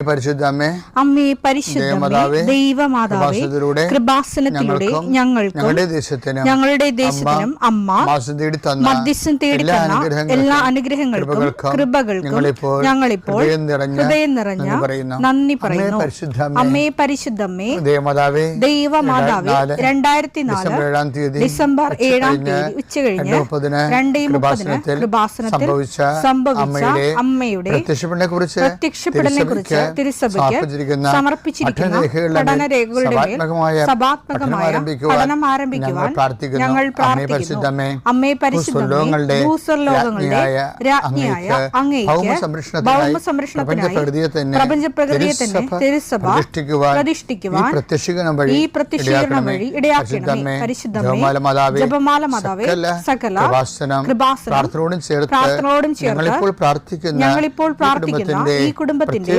പരിശുദ്ധമേ, അമ്മേ പരിശുദ്ധമേ, ദൈവമാതാവേ, കൃപാസനത്തിലൂടെ ഞങ്ങൾക്കും ഞങ്ങളുടെ ദേശത്തിനും അമ്മ മധ്യസ്ഥം തേടിത്തന്ന എല്ലാ അനുഗ്രഹങ്ങൾക്കും കൃപകൾക്കും ഞങ്ങളിപ്പോൾ ഹൃദയം നിറഞ്ഞ നന്ദി പറയുന്നു. അമ്മേ പരിശുദ്ധമേ, ദൈവമാതാവേ, 2004 ഡിസംബർ 7 ഉച്ചകഴിഞ്ഞ് 2:30 കൃപാസനത്തിൽ സംഭവിച്ച അമ്മയുടെ പ്രത്യക്ഷപ്പെടലിനെ കുറിച്ച് തിരുസഭയ്ക്ക് സമർപ്പിച്ചിരിക്കുന്ന പഠനരേഖകളുടെ മേൽ സഭാത്മകമായ പഠനം ആരംഭിക്കുവാൻ ഞങ്ങൾ പ്രാർത്ഥിക്കുന്നു. അമ്മേ പരിശുദ്ധമേ, ഭൂസ്വർലോകങ്ങളുടെ രാജ്ഞിയായ അങ്ങേയ്ക്ക് ഭൗമസംരക്ഷണത്തിനായി പ്രപഞ്ചപ്രകൃതിയെ തന്നെ തിരുസഭ പ്രതിഷ്ഠിക്കുവാൻ ഈ പ്രത്യക്ഷീകരണം വഴി ഇടയാക്കണമേ. പരിശുദ്ധമേ, ജപമാല മാതാവേ, സകല കൃപാസനം പ്രാർത്ഥനയോടും ചേർത്ത് ഞങ്ങളിപ്പോൾ പ്രാർത്ഥിക്കുന്ന ഈ കുടുംബത്തിന്റെ